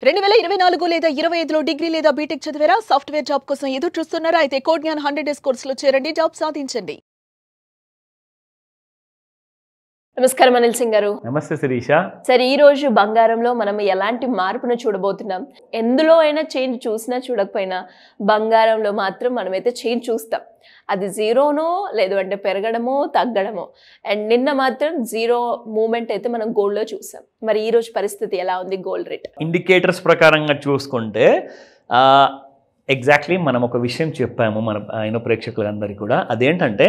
2024 లేదా 25లో డిగ్రీ లేదా బీటెక్ చదివారా? సాఫ్ట్వేర్ జాబ్ కోసం ఎదురు చూస్తున్నారా? అయితే కోడ్ జ్ఞాన్ 100 డేస్ కోర్సులో చేరండి, జాబ్ సాధించండి. నమస్కారం అనిల్ సింగ్ గారు. నమస్తే శిరీష. సరే, ఈ రోజు బంగారంలో మనం ఎలాంటి మార్పును చూడబోతున్నాం? ఎందులో అయినా చేంజ్ చూసినా చూడకపోయినా బంగారంలో మాత్రం మనమైతే చేంజ్ చూస్తాం. అది జీరోనో లేదు అంటే పెరగడమో తగ్గడమో. అండ్ నిన్న మాత్రం జీరో మూమెంట్ అయితే మనం గోల్డ్లో చూసాం. మరి ఈ రోజు పరిస్థితి ఎలా ఉంది గోల్డ్ రేట్? ఇండికేటర్స్ ప్రకారంగా చూసుకుంటే ఎగ్జాక్ట్లీ మనం ఒక విషయం చెప్పాము మన ప్రేక్షకులందరికీ కూడా. అదేంటంటే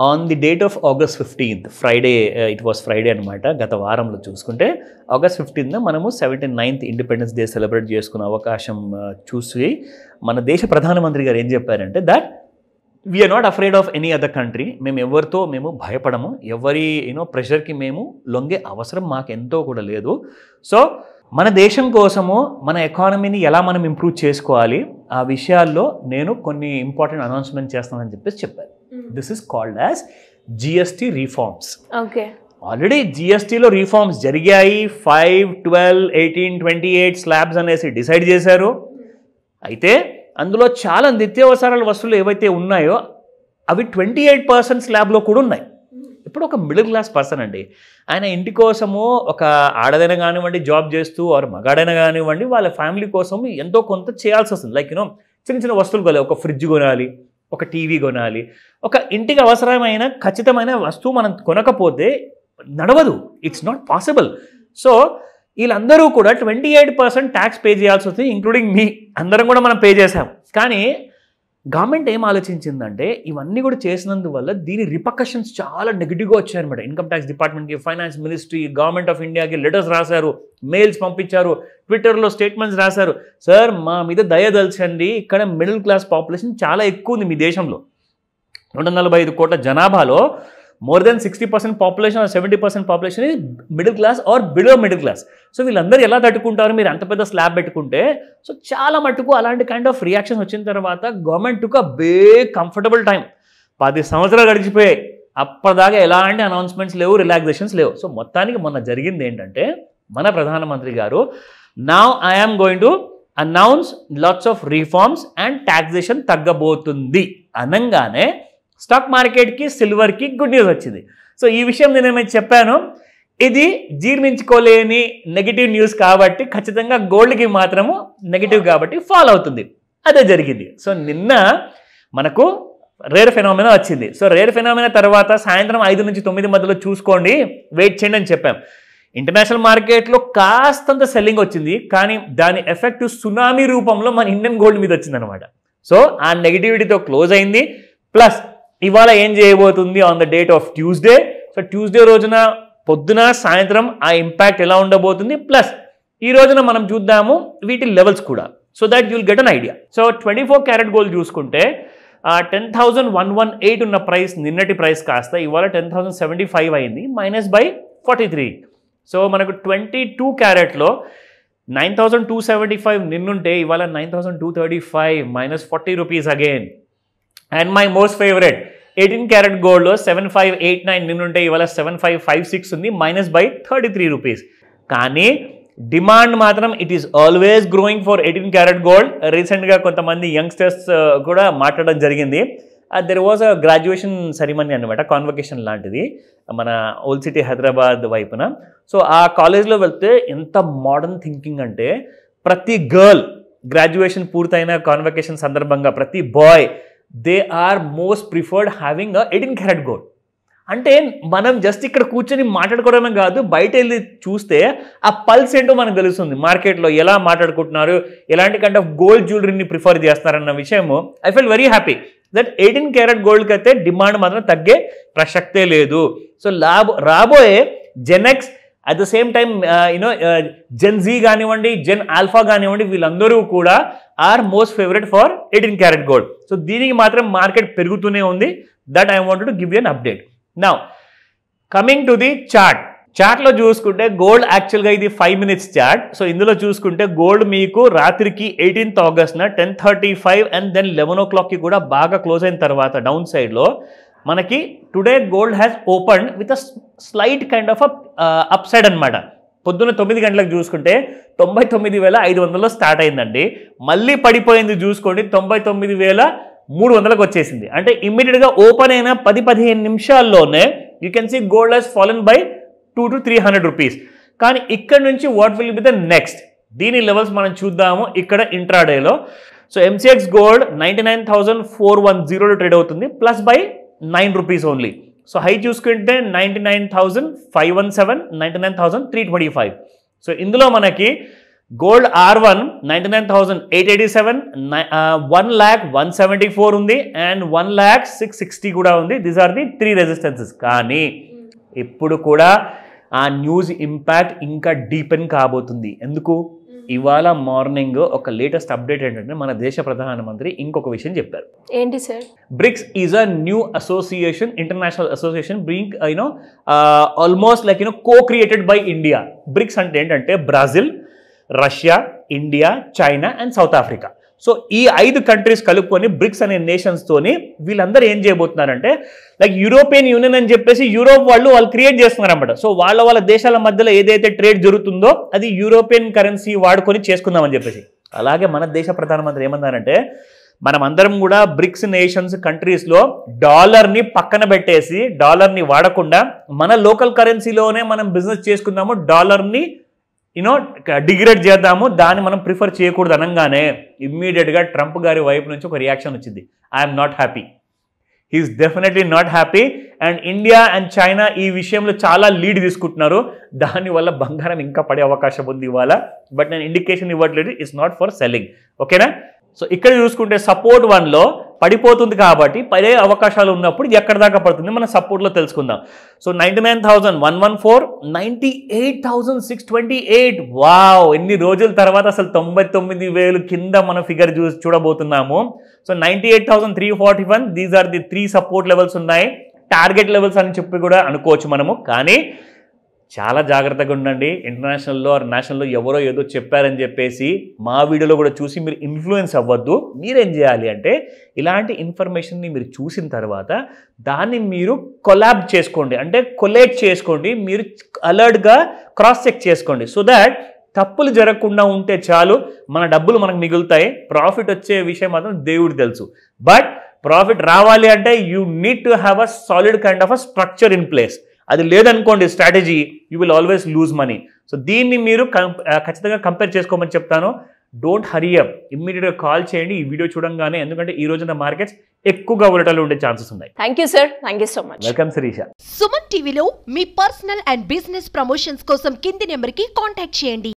on the date of August 15th Friday, it was Friday అనమాట. గత వారంలో చూసుకుంటే August 15th మనము 79th ఇండిపెండెన్స్ డే సెలబ్రేట్ చేసుకునే అవకాశం చూసి మన దేశ ప్రధానమంత్రి గారు ఏం చెప్పారంటే that we are not afraid of any other country. మేము ఎవరితో మేము భయపడము, ఎవరి ప్రెషర్కి మేము లొంగే అవసరం మాకెంతో కూడా లేదు. సో మన దేశం కోసము మన ఎకానమీని ఎలా మనం ఇంప్రూవ్ చేసుకోవాలి, ఆ విషయాల్లో నేను కొన్ని ఇంపార్టెంట్ అనౌన్స్మెంట్ చేస్తానని చెప్పారు. This is called as GST reforms. Okay, already జిఎస్టీలో రీఫార్మ్స్ జరిగాయి. 5, 12, 18, 28 స్లాబ్స్ అనేసి డిసైడ్ చేశారు. అయితే అందులో చాలా నిత్యావసరాల వస్తువులు ఏవైతే ఉన్నాయో అవి 28% స్లాబ్లో కూడా ఉన్నాయి. ఇప్పుడు ఒక మిడిల్ క్లాస్ పర్సన్ అండి, ఆయన ఇంటి కోసము ఒక ఆడదైనా కానివ్వండి, జాబ్ చేస్తూ ఆర్ మగాడైనా కానివ్వండి, వాళ్ళ ఫ్యామిలీ కోసం ఎంతో కొంత చేయాల్సి వస్తుంది. లైక్ చిన్న చిన్న వస్తువులు కొనాలి, ఒక ఫ్రిడ్జ్ కొనాలి, ఒక టీవీ కొనాలి, ఒక ఇంటికి అవసరమైన ఖచ్చితమైన వస్తువు మనం కొనకపోతే నడవదు. It's not possible. సో వీళ్ళందరూ కూడా 28% ట్యాక్స్ పే చేయాల్సి వస్తుంది, ఇంక్లూడింగ్ మీ అందరం కూడా మనం పే చేసాం. కానీ గవర్నమెంట్ ఏం ఆలోచించిందంటే ఇవన్నీ కూడా చేసినందువల్ల దీని రిపర్కషన్స్ చాలా నెగిటివ్గా వచ్చాయన్నమాట. ఇన్కమ్ ట్యాక్స్ డిపార్ట్మెంట్కి, ఫైనాన్స్ మినిస్ట్రీ, గవర్నమెంట్ ఆఫ్ ఇండియాకి లెటర్స్ రాశారు, మెయిల్స్ పంపించారు, ట్విట్టర్లో స్టేట్మెంట్స్ రాశారు. సార్ మా మీద దయదల్చండి, ఇక్కడ మిడిల్ క్లాస్ పాపులేషన్ చాలా ఎక్కువ ఉంది. మీ దేశంలో 145 కోట్ల జనాభాలో more than 60% population or 70% population ఇది middle class or below middle class. So వీళ్ళందరూ ఎలా తట్టుకుంటారు మీరు అంత పెద్ద స్లాబ్ పెట్టుకుంటే? సో చాలా మట్టుకు అలాంటి కైండ్ ఆఫ్ రియాక్షన్స్ వచ్చిన తర్వాత government took a big comfortable time. 10 సంవత్సరాలు గడిచిపోయాయి, అప్పటిదాకా ఎలాంటి అనౌన్స్మెంట్స్ లేవు, రిలాక్సేషన్స్ లేవు. సో మొత్తానికి మొన్న జరిగింది ఏంటంటే మన ప్రధానమంత్రి గారు now I'm going to announce lots of reforms and taxation తగ్గబోతుంది అనగానే స్టాక్ మార్కెట్కి, సిల్వర్కి గుడ్ న్యూస్ వచ్చింది. సో ఈ విషయం నేను ఏమైతే చెప్పాను, ఇది జీర్ణించుకోలేని నెగిటివ్ న్యూస్ కాబట్టి ఖచ్చితంగా గోల్డ్కి మాత్రము నెగిటివ్ కాబట్టి ఫాలో అవుతుంది. అదే జరిగింది. సో నిన్న మనకు రేర్ ఫెనామినా వచ్చింది. సో రేర్ ఫెనామినా తర్వాత సాయంత్రం 5 నుంచి 9 మధ్యలో చూసుకోండి, వెయిట్ చేయండి అని చెప్పాం. ఇంటర్నేషనల్ మార్కెట్లో కాస్తంత సెల్లింగ్ వచ్చింది, కానీ దాని ఎఫెక్ట్ సునామీ రూపంలో మన ఇండియన్ గోల్డ్ మీద వచ్చిందనమాట. సో ఆ నెగిటివిటీతో క్లోజ్ అయింది. ప్లస్ ఇవాళ ఏం చేయబోతుంది on the date of Tuesday. So Tuesday రోజున పొద్దున సాయంత్రం ఆ ఇంపాక్ట్ ఎలా ఉండబోతుంది, ప్లస్ ఈ రోజున మనం చూద్దాము వీటి లెవెల్స్ కూడా, so that you'll get an idea. So 24 carat gold చూసుకుంటే 10,118 ఉన్న ప్రైస్ నిన్నటి ప్రైస్ కాస్త ఇవాళ 10,075 అయింది, -43. సో మనకు 22 క్యారెట్లో 9,275 నిన్నుంటే ఇవాళ 9,235, -40 rupees again. And my most favourite 18 carrot గోల్డ్లో 7,589 నిన్నుంటే ఇవాళ 7,556 ఉంది, -33 రూపీస్. కానీ డిమాండ్ మాత్రం it is always growing for 18 carat gold. రీసెంట్గా కొంతమంది యంగ్స్టర్స్ కూడా మాట్లాడడం జరిగింది. There was a graduation ceremony అనమాట, కాన్వకేషన్ లాంటిది మన ఓల్డ్ సిటీ హైదరాబాద్ వైపున. సో ఆ కాలేజ్లో వెళ్తే ఎంత మోడర్న్ థింకింగ్ అంటే ప్రతి గర్ల్ గ్రాడ్యుయేషన్ పూర్తయిన కాన్వకేషన్ సందర్భంగా ప్రతి boy they are most preferred having a 18 carat gold. అంటే మనం జస్ట్ ఇక్కడ కూర్చొని మాట్లాడుకోవడమే కాదు, బయట వెళ్ళి చూస్తే ఆ పల్స్ ఏంటో మనకు తెలుస్తుంది. మార్కెట్లో ఎలా మాట్లాడుకుంటున్నారు, ఎలాంటి కైండ్ ఆఫ్ గోల్డ్ జ్యువెలరీని ప్రిఫర్ చేస్తారన్న విషయము I feel very happy that 18 carat గోల్డ్కి అయితే డిమాండ్ మాత్రం తగ్గే ప్రసక్తే లేదు. సో రాబోయే Gen X at the same time Gen Z కానివ్వండి, జెన్ ఆల్ఫా కానివ్వండి, వీళ్ళందరూ కూడా or most favourite for 18 carat gold. So దీనికి మాత్రం మార్కెట్ పెరుగుతూనే ఉంది. That I wanted to give you an update. Now coming to the చార్ట్లో చూసుకుంటే గోల్డ్ యాక్చువల్గా ఇది 5 minutes చార్ట్. సో ఇందులో చూసుకుంటే గోల్డ్ మీకు రాత్రికి 18th Augustన 10:35 అండ్ దెన్ 11 o'clockకి కూడా బాగా క్లోజ్ అయిన తర్వాత డౌన్ సైడ్లో మనకి today gold has opened with a slight kind of up side అనమాట. పొద్దున్న 9 గంటలకు చూసుకుంటే 99,500 స్టార్ట్ అయిందండి. మళ్ళీ పడిపోయింది చూసుకోండి 99,300కు వచ్చేసింది. అంటే ఇమ్మీడియట్గా ఓపెన్ అయిన 10-15 నిమిషాల్లోనే you can see gold has fallen by 200 to 300 rupees. కానీ ఇక్కడ నుంచి what will be the next, దీని లెవెల్స్ మనం చూద్దాము ఇక్కడ ఇంట్రాడేలో. సో MCX గోల్డ్ 99,410 ట్రేడ్ అవుతుంది, plus by 9 rupees only. So high చూసుకుంటే 99,517, 99,325. సో ఇందులో మనకి గోల్డ్ R1 99,887, 1,01,74 ఉంది అండ్ 1,06,60 కూడా ఉంది. These are the 3 resistances. కానీ ఇప్పుడు కూడా ఆ న్యూస్ ఇంపాక్ట్ ఇంకా డీపెన్ కాబోతుంది. ఎందుకు? ఇవాళ మార్నింగ్ ఒక లేటెస్ట్ అప్డేట్ ఏంటంటే మన దేశ ప్రధానమంత్రి ఇంకొక విషయం చెప్పారు. ఏంటి sir? BRICS is a new association, international association being almost like co-created by India. BRICS అంటే ఏంటంటే Brazil, Russia, India, China and South Africa. So ఈ 5 కంట్రీస్ కలుపుకొని బ్రిక్స్ అనే నేషన్స్ తోని వీళ్ళందరూ ఏం చేయబోతున్నారంటే లైక్ యూరోపియన్ యూనియన్ అని చెప్పేసి యూరోప్ వాళ్ళు క్రియేట్ చేస్తున్నారు అనమాట. సో వాళ్ళ దేశాల మధ్యలో ఏదైతే ట్రేడ్ జరుగుతుందో అది యూరోపియన్ కరెన్సీ వాడుకొని చేసుకుందామని చెప్పేసి. అలాగే మన దేశ ప్రధానమంత్రి ఏమన్నారంటే మనం అందరం కూడా బ్రిక్స్ నేషన్స్ కంట్రీస్లో డాలర్ని పక్కన పెట్టేసి డాలర్ని వాడకుండా మన లోకల్ కరెన్సీలోనే మనం బిజినెస్ చేసుకుందాము, డాలర్ని డిగ్రేడ్ చేద్దాము, దాన్ని మనం ప్రిఫర్ చేయకూడదు అనగానే ఇమ్మీడియట్గా ట్రంప్ గారి వైపు నుంచి ఒక రియాక్షన్ వచ్చింది. I'm not happy, he's definitely not happy. And India and China ఈ విషయంలో చాలా లీడ్ తీసుకుంటున్నారు. దానివల్ల బంగారం ఇంకా పడే అవకాశం ఉంది ఇవాళ. బట్ నేను ఇండికేషన్ ఇవ్వట్లేదు, ఇట్స్ నాట్ ఫర్ సెల్లింగ్. ఓకేనా? సో ఇక్కడ చూసుకుంటే సపోర్ట్ 1లో పడిపోతుంది కాబట్టి పడే అవకాశాలు ఉన్నప్పుడు ఎక్కడ దాకా పడుతుంది మనం సపోర్ట్లో తెలుసుకుందాం. సో 99,114, 98,628. వావ్, ఎన్ని రోజుల తర్వాత అసలు 99,000 కింద మన ఫిగర్ చూడబోతున్నాము. So 98,341, these are the 3 support levels ఉన్నాయి. టార్గెట్ లెవెల్స్ అని చెప్పి కూడా అనుకోవచ్చు మనము. కానీ చాలా జాగ్రత్తగా ఉండండి. ఇంటర్నేషనల్లో ఆర్ నేషనల్లో ఎవరో ఏదో చెప్పారని చెప్పేసి మా వీడియోలో కూడా చూసి మీరు ఇన్ఫ్లుయెన్స్ అవ్వద్దు. మీరేం చేయాలి అంటే ఇలాంటి ఇన్ఫర్మేషన్ని మీరు చూసిన తర్వాత దాన్ని మీరు కొలాబ్ చేసుకోండి, అంటే కొలేట్ చేసుకోండి. మీరు అలర్ట్గా క్రాస్ చెక్ చేసుకోండి. సో దాట్ తప్పులు జరగకుండా ఉంటే చాలు, మన డబ్బులు మనకు మిగులుతాయి. ప్రాఫిట్ వచ్చే విషయం మాత్రం దేవుడు తెలుసు. బట్ ప్రాఫిట్ రావాలి అంటే you need to have a solid kind of a structure in place. అది లేదనుకోండి strategy, you will always lose money. So దీన్ని మీరు ఖచ్చితంగా కంపేర్ చేసుకోమని చెప్తాను. డోంట్ హరీ అప్, ఇమ్మీడియట్గా కాల్ చేయండి ఈ వీడియో చూడంగానే, ఎందుకంటే ఈ రోజున మార్కెట్స్ ఎక్కువగా వోలటైల్ ఉండే ఛాన్సెస్ ఉన్నాయి. Thank you sir, thank you so much. Welcome Shirisha. Suman టీవీలో మీ పర్సనల్ అండ్ బిజినెస్ ప్రమోషన్స్ కోసం కింది నెంబర్కి కాంటాక్ట్ చేయండి.